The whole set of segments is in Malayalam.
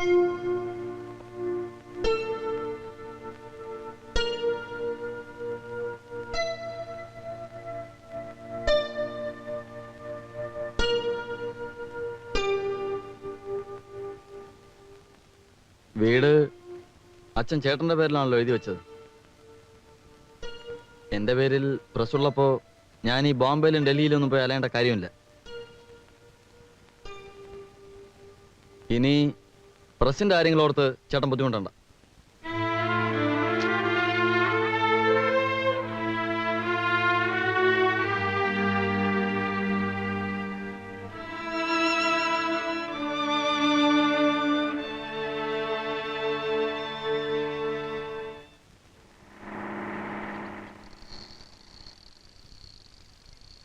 വീട് അച്ഛൻ ചേട്ടന്റെ പേരിലാണല്ലോ എഴുതി വെച്ചത്. എന്റെ പേരിൽ പ്രസ്സുള്ളപ്പോ ഞാൻ ഈ ബോംബെയിലും ഡൽഹിയിലും ഒന്നും പോയി അലയേണ്ട കാര്യമില്ല. ഇനി പ്രസിന്റെ കാര്യങ്ങളോർത്ത് ചേട്ടൻ ബുദ്ധിമുട്ടണ്ട.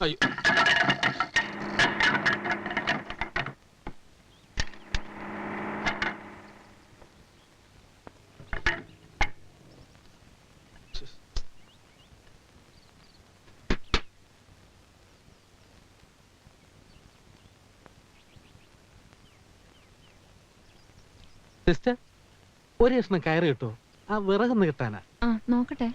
അയ്യോ, സിസ്റ്റർ, ഒരു കഷ്ണം കയറി കിട്ടോ? ആ വിറകൊന്ന് കിട്ടാനാ. നോക്കട്ടെ.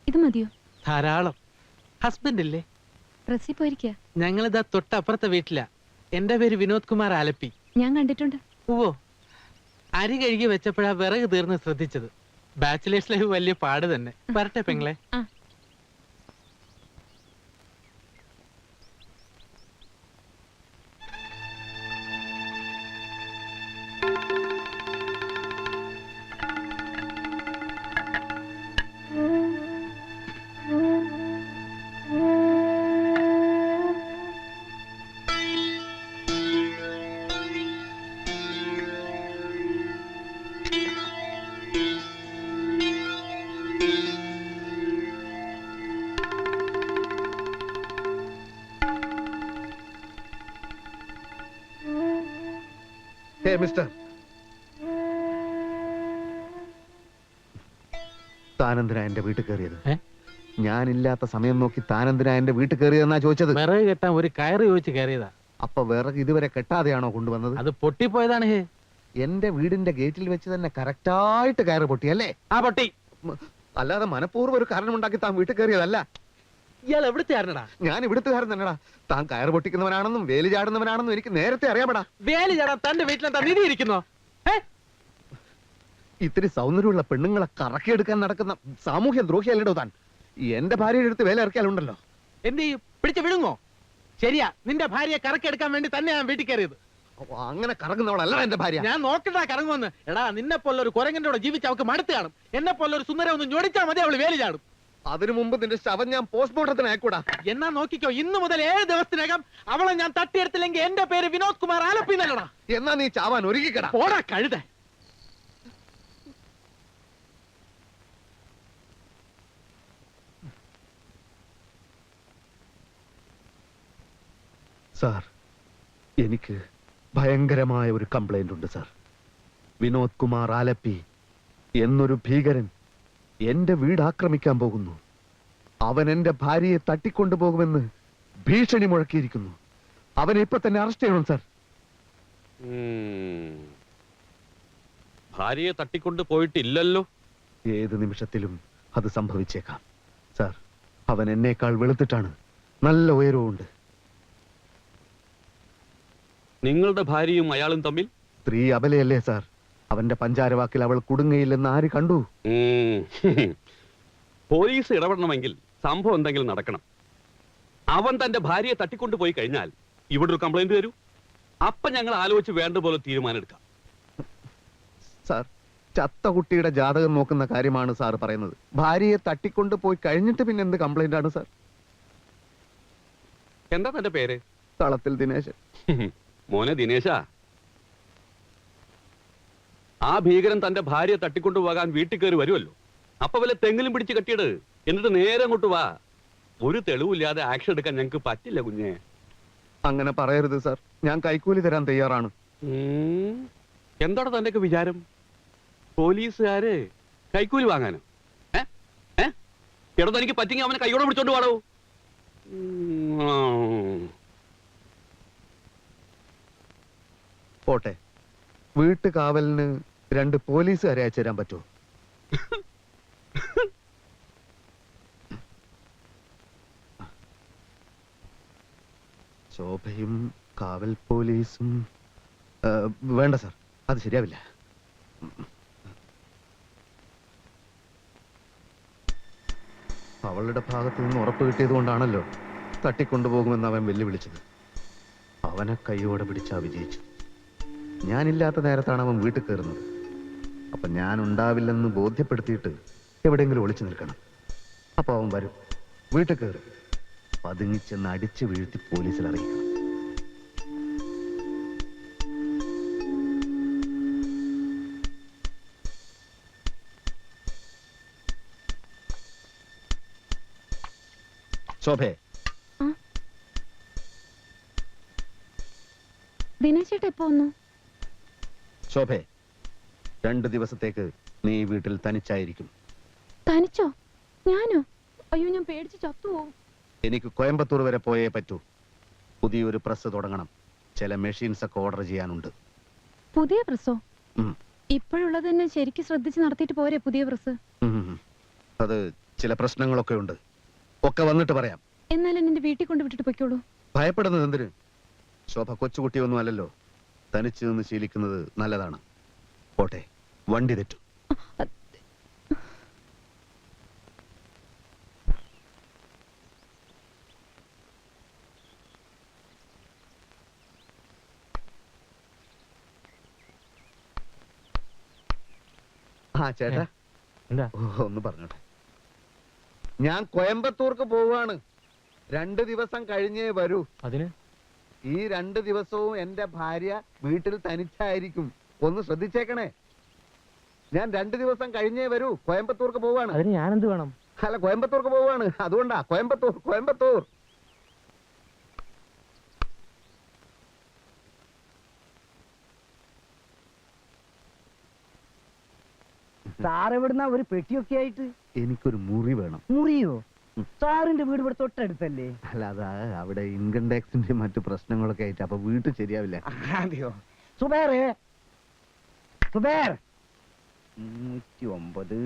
ഇത് മതിയോ? ധാരാളം. ഹസ്ബൻഡ് ഇല്ലേ? പ്രസി പോയിരിക്കുക. ഞങ്ങളിതാ തൊട്ടപ്പുറത്തെ വീട്ടിലാ. എന്റെ പേര് വിനോദ് കുമാർ ആലപ്പി. ഞാൻ കണ്ടിട്ടുണ്ട്. ഓ, അരി കഴുകി വെച്ചപ്പോഴാ വിറക് തീർന്ന് ശ്രദ്ധിച്ചത്. ബാച്ചിലേഴ്സ് ലൈഫ് വലിയ പാട് തന്നെ. വരട്ടെ പെങ്ങളെ. മിസ്റ്റർ, താനെന്തിനാ എന്റെ വീട്ടിൽ കയറിയത്? ഞാനില്ലാത്ത സമയം നോക്കി താനെന്തിനാ എന്റെ വീട്ടിൽ കയറിയതെന്നാ ചോദിച്ചത്. വിറക് കെട്ടാൻ ഒരു കയറ് ചോദിച്ച് കയറിയതാ. അപ്പൊ വിറക് ഇതുവരെ കെട്ടാതെയാണോ കൊണ്ടുവന്നത്? അത് പൊട്ടിപ്പോയതാണ്. എന്റെ വീടിന്റെ ഗേറ്റിൽ വെച്ച് തന്നെ കറക്റ്റായിട്ട് കയറ് പൊട്ടി അല്ലേ? ആ പൊട്ടി. അല്ലാതെ മനഃപൂർവ്വം ഒരു കാരണമുണ്ടാക്കി താൻ വീട്ടിൽ കയറിയതല്ല. ഇയാൾ എവിടുത്തെ ആരണടാ? ഞാൻ ഇവിടുത്തുകാരൻ തന്നെടാ. താൻ കയറ് പൊട്ടിക്കുന്നവനാണെന്നും വേലി ചാടുന്നവനാണെന്നും എനിക്ക് നേരത്തെ അറിയാമടാ. വേലി ചാടാൻ തന്റെ വീട്ടിലെന്താ നിധി ഇരിക്കുന്നോ? ഇത്തിരി സൗന്ദര്യമുള്ള പെണ്ണുങ്ങളെ കറക്കിയെടുക്കാൻ നടക്കുന്ന സാമൂഹ്യ ദ്രോഹിയല്ലടോ താൻ. എന്റെ ഭാര്യയുടെ അടുത്ത് വേല ഇറക്കിയാലുണ്ടല്ലോ. എന്ത് ചെയ്യും? പിടിച്ച് വിഴുങ്ങോ? ശരിയാ, നിന്റെ ഭാര്യയെ കറക്കിയെടുക്കാൻ വേണ്ടി തന്നെ ഞാൻ വീട്ടിൽ കയറിയത്. അങ്ങനെ കറങ്ങുന്നവളല്ല എന്റെ ഭാര്യ. ഞാൻ നോക്കട്ടാ കറങ്ങുമെന്ന്. എടാ, നിന്നെ പോലൊരു കുരങ്ങന്റെ കൂടെ ജീവിച്ച് അവൾക്ക് മടുത്ത് കാണും. എന്നെ പോലൊരു സുന്ദരം ഒന്ന് ഞൊടിച്ചാൽ മതി, അവള് വേലി ചാടും. അതിനു മുമ്പ് നിന്റെ ശവം ഞാൻ പോസ്റ്റ്മോർട്ടത്തിന് അയക്കൂടാ. എന്നാ നോക്കിക്കോ, ഇന്നു മുതൽ 7 ദിവസത്തിനകം അവളെ ഞാൻ തട്ടിയെടുത്തില്ലെങ്കിൽ എന്റെ പേര് വിനോദ് കുമാർ ആലപ്പി എന്നല്ലടാ. എന്നാ നീ ചാവാൻ ഒരുക്കിക്കടാ. പോടാ കഴുത. സാർ, എനിക്ക് ഭയങ്കരമായ ഒരു കംപ്ലൈന്റ് ഉണ്ട് സാർ. വിനോദ് കുമാർ ആലപ്പി എന്നൊരു ഭീകരൻ എന്റെ വീട് ആക്രമിക്കാൻ പോകുന്നു. അവൻ എന്റെ ഭാര്യയെ തട്ടിക്കൊണ്ടുപോകുമെന്ന് ഭീഷണി മുഴക്കിയിരിക്കുന്നു. അവനെ ഇപ്പൊ തന്നെ അറസ്റ്റ് ചെയ്യണം സാർ. ഭാര്യയെ തട്ടിക്കൊണ്ട് പോയിട്ടില്ലല്ലോ. ഏത് നിമിഷത്തിലും അത് സംഭവിച്ചേക്കാം സാർ. അവൻ എന്നേക്കാൾ വെളുത്തിട്ടാണ്, നല്ല ഉയരവുമുണ്ട്. നിങ്ങളുടെ ഭാര്യയും അയാളും തമ്മിൽ സ്ത്രീ അബലയല്ലേ സാർ? അവന്റെ പഞ്ചാരവാക്കിൽ അവൾ കുടുങ്ങയില്ലെന്ന് ആര് കണ്ടു? പോലീസ് ഇടപെടണമെങ്കിൽ സംഭവം എന്തെങ്കിലും നടക്കണം. അവൻ തന്റെ ഭാര്യയെ തട്ടിക്കൊണ്ടു പോയി കഴിഞ്ഞാൽ ഇവിടെ ഒരു കംപ്ലൈന്റ് വരൂ. അപ്പൊ ഞങ്ങൾ ആലോചിച്ച് വേണ്ട പോലെ തീരുമാനം എടുക്കാം. സാർ, ചത്ത കുട്ടിയുടെ ജാതകം നോക്കുന്ന കാര്യമാണ് സാർ പറയുന്നത്. ഭാര്യയെ തട്ടിക്കൊണ്ടു പോയി കഴിഞ്ഞിട്ട് പിന്നെ എന്ത് കംപ്ലൈന്റ് ആണ് സാർ? എന്താ തന്റെ പേര്? തളത്തിൽ ദിനേശൻ. മോനെ ദിനേശ, ആ ഭീകരൻ തന്റെ ഭാര്യയെ തട്ടിക്കൊണ്ടുപോകാൻ വീട്ടിൽ കയറി വരുമല്ലോ. അപ്പൊ വല്ല തെങ്ങിലും പിടിച്ച് കെട്ടിയിട്, എന്നിട്ട് നേരെ അങ്ങോട്ട് വാ. ഒരു തെളിവില്ലാതെ ആക്ഷൻ എടുക്കാൻ ഞങ്ങൾക്ക് പറ്റില്ല കുഞ്ഞെ. അങ്ങനെ പറയരുത് സാർ. ഞാൻ കൈക്കൂലി തരാൻ തയ്യാറാണ്. എന്താണ് തന്റെ വിചാരം? പോലീസുകാര് കൈക്കൂലി വാങ്ങാനോ? എടോ എനിക്ക് പറ്റിങ്ങി അവനെ കൈയോടെ പിടിച്ചോണ്ട് പാടോ. പോട്ടെ, വീട്ടു കാവലിന് 2 പോലീസുകാരെ അയച്ചു തരാൻ പറ്റുമോ? ശോഭയും കാവൽ പോലീസും വേണ്ട സാർ, അത് ശരിയാവില്ല. അവളുടെ ഭാഗത്ത് നിന്ന് ഉറപ്പ് കിട്ടിയത് കൊണ്ടാണല്ലോ തട്ടിക്കൊണ്ടുപോകുമെന്ന് അവൻ വെല്ലുവിളിച്ചത്. അവനെ കൈയോടെ പിടിച്ചാ വിജയിച്ചു. ഞാനില്ലാത്ത നേരത്താണ് അവൻ വീട്ടിൽ കയറുന്നത്. അപ്പൊ ഞാൻ ഉണ്ടാവില്ലെന്ന് ബോധ്യപ്പെടുത്തിയിട്ട് എവിടെയെങ്കിലും ഒളിച്ചു നിൽക്കണം. അപ്പൊ അവൻ വരും, വീട്ടിൽ കയറും, പതുങ്ങിച്ചെന്ന് അടിച്ചു വീഴ്ത്തി പോലീസിൽ അറിയിക്കണം. ശോഭേ, ദിനേശേട്ടാ എപ്പോ വന്നു? ശോഭേ, 2 ദിവസത്തേക്ക് നീ ഈ വീട്ടിൽ തനിച്ചായിരിക്കും. തനിച്ചോ? ഞാനോ? അയ്യോ, ഞാൻ പേടിച്ച് ചത്തുപോകും. എനിക്ക് കോയമ്പത്തൂർ വരെ പോയേ പറ്റൂ. പുതിയൊരു പ്രസ് തുടങ്ങണം. ചില മെഷീൻസ് ഒക്കെ ഓർഡർ ചെയ്യാനുണ്ട്. പുതിയ പ്രസ്സോ? ഉം. ഇപ്പോഴുള്ളത് തന്നെ ശരിക്കും ശ്രദ്ധിച്ച് നടത്തിയിട്ട് പോരെ പുതിയ പ്രസ്? അത് ചില പ്രശ്നങ്ങളൊക്കെ ഉണ്ട്. ഒക്കെ വന്നിട്ട് പറയാം. എന്നാലും എന്നെ വീട്ടിൽ കൊണ്ടുവിട്ടിട്ട് പൊയ്ക്കോളൂ. ഭയപ്പെടുന്നത് എന്തിന്? ശോഭ കൊച്ചുകുട്ടിയൊന്നും അല്ലല്ലോ. തനിച്ച് നിന്ന് ശീലിക്കുന്നത് നല്ലതാണ്. പോട്ടെ, വണ്ടി തെറ്റും. ആ ചേട്ടാ, എന്താ? ഒന്ന് പറഞ്ഞോട്ടെ. ഞാൻ കോയമ്പത്തൂർക്ക് പോവാണ്. 2 ദിവസം കഴിഞ്ഞേ വരൂ. അതിന് ഈ 2 ദിവസവും എന്റെ ഭാര്യ വീട്ടിൽ തനിച്ചായിരിക്കും. ഒന്ന് ശ്രദ്ധിച്ചേക്കണേ. ഞാൻ 2 ദിവസം കഴിഞ്ഞേ വരൂ. കോയമ്പത്തൂർക്ക് പോവാണ്. അതിന് ഞാനെന്ത് വേണം? അല്ല, കോയമ്പത്തൂർക്ക് പോവാണ്. അതുകൊണ്ടാ കോയമ്പത്തൂർ. കോയമ്പത്തൂർ. സാറ് എവിടുന്ന ഒരു പെട്ടിയൊക്കെ ആയിട്ട്? എനിക്കൊരു മുറി വേണം. മുറിയോ? സാറിന്റെ വീട് ഇവിടെ തൊട്ടടുത്തല്ലേ? അല്ല, അതാ അവിടെ ഇൻകം ടാക്സിന്റെ മറ്റു പ്രശ്നങ്ങളൊക്കെ ആയിട്ട് അപ്പൊ വീട്ടിൽ ശരിയാവില്ല. അതെയോ? സുബേറെ, സുബേർ, 109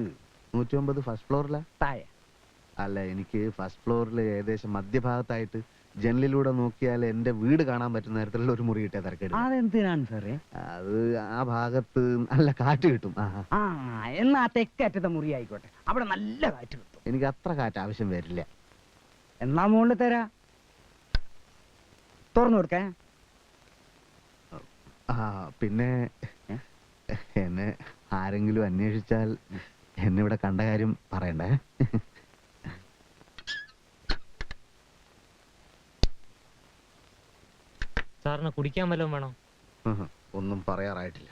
109 ഫസ്റ്റ് ഫ്ലോറിലാ? താഴെ. അല്ല, എനിക്ക് ഫസ്റ്റ് ഫ്ലോറിൽ ഏകദേശം മധ്യഭാഗത്തായിട്ട് ജനലിലൂടെ നോക്കിയാൽ എന്റെ വീട് കാണാൻ പറ്റുന്ന തരത്തിലുള്ള ഒരു മുറി കിട്ടിയ തിരക്കേട്. അതെന്തിനാണ് സാറേ? അത് ആ ഭാഗത്ത് നല്ല കാറ്റ് കിട്ടും. ആ, എന്നാ തെക്കറ്റത്തെ മുറി ആയിക്കോട്ടെ. അവിടെ നല്ല കാറ്റ് കിട്ടും. എനിക്ക് അത്ര കാറ്റ് ആവശ്യം വരില്ല. എന്നാ മുകളിൽ തരാ. തുറന്നു കൊടുക്കേ. ആ, പിന്നെ എന്നെ ആരെങ്കിലും അന്വേഷിച്ചാൽ എന്നെ ഇവിടെ കണ്ട കാര്യം പറയണ്ടേ. സാറിന് കുടിക്കാൻ വല്ലതും വേണോ? ഒന്നും പറയാറായിട്ടില്ല.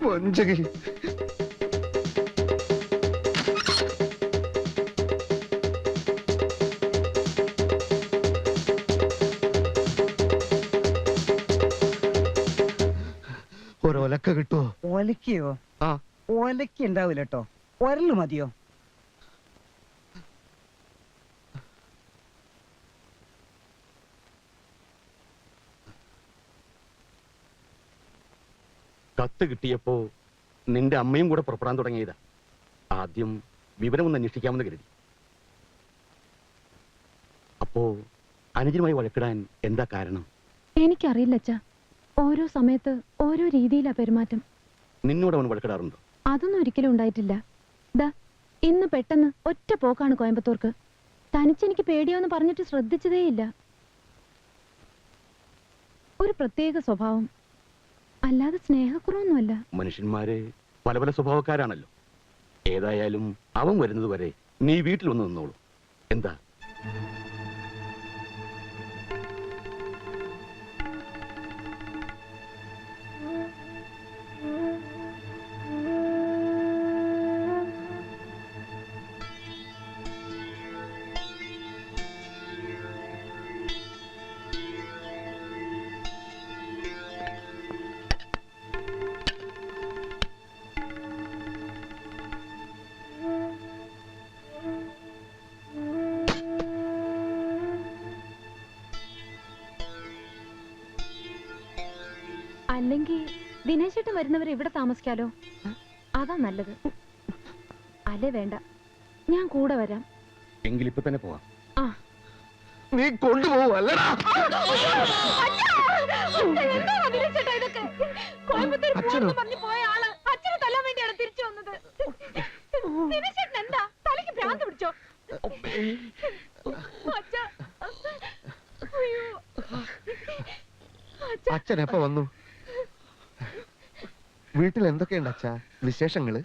വഞ്ചകി. ഒരൊലക്ക കിട്ടുമോ? ഒലക്കയോ? ആ, ഒലക്ക ഉണ്ടാവില്ല കേട്ടോ. ഒരല് മതിയോ? കത്ത് കിട്ടിയപ്പോ നിന്റെ അമ്മയും കൂടെ പുറപ്പെടാൻ തുടങ്ങിയതാ. ആദ്യം വിവരമൊന്ന് അന്വേഷിക്കാമെന്ന് കരുതി. അപ്പോ അനുജനുമായി വഴക്കിടാൻ എന്താ കാരണം? എനിക്കറിയില്ല അച്ഛാ. ഓരോ സമയത്ത് ഓരോ രീതിയിലാ പെരുമാറ്റം. നിന്നോട് അവൻ വഴക്കിടാറുണ്ടോ? അതൊന്നും ഒരിക്കലും ഉണ്ടായിട്ടില്ല. ദാ ഇന്ന് പെട്ടെന്ന് ഒറ്റ പോക്കാണ് കോയമ്പത്തൂർക്ക്. തനിച്ചെനിക്ക് പേടിയോന്ന് പറഞ്ഞിട്ട് ശ്രദ്ധിച്ചതേയില്ല. ഒരു പ്രത്യേക സ്വഭാവം, അല്ലാതെ സ്നേഹക്കുറവൊന്നുമല്ല. മനുഷ്യന്മാരെ പല പല സ്വഭാവക്കാരാണല്ലോ. ഏതായാലും അവൻ വരുന്നത് വരെ നീ വീട്ടിൽ വന്ന് നിന്നോളൂ. എന്താ? അല്ലെങ്കിൽ ദിനേശേട്ടൻ വരുന്നവരെ ഇവിടെ താമസിക്കാലോ? അതാ നല്ലത്. അല്ലേ വേണ്ട, ഞാൻ കൂടെ വരാം. എങ്കിലിപ്പോ തന്നെ പോവാം. ആ നീ കൊണ്ടുപോവല്ലടാ. അച്ഛനോ? എന്താ തലയ്ക്ക് ഭ്രാന്ത് പിടിച്ചോ? അച്ഛൻ എപ്പോ വന്നു? വീട്ടിൽ എന്തൊക്കെയുണ്ട് അച്ഛാ വിശേഷങ്ങള്?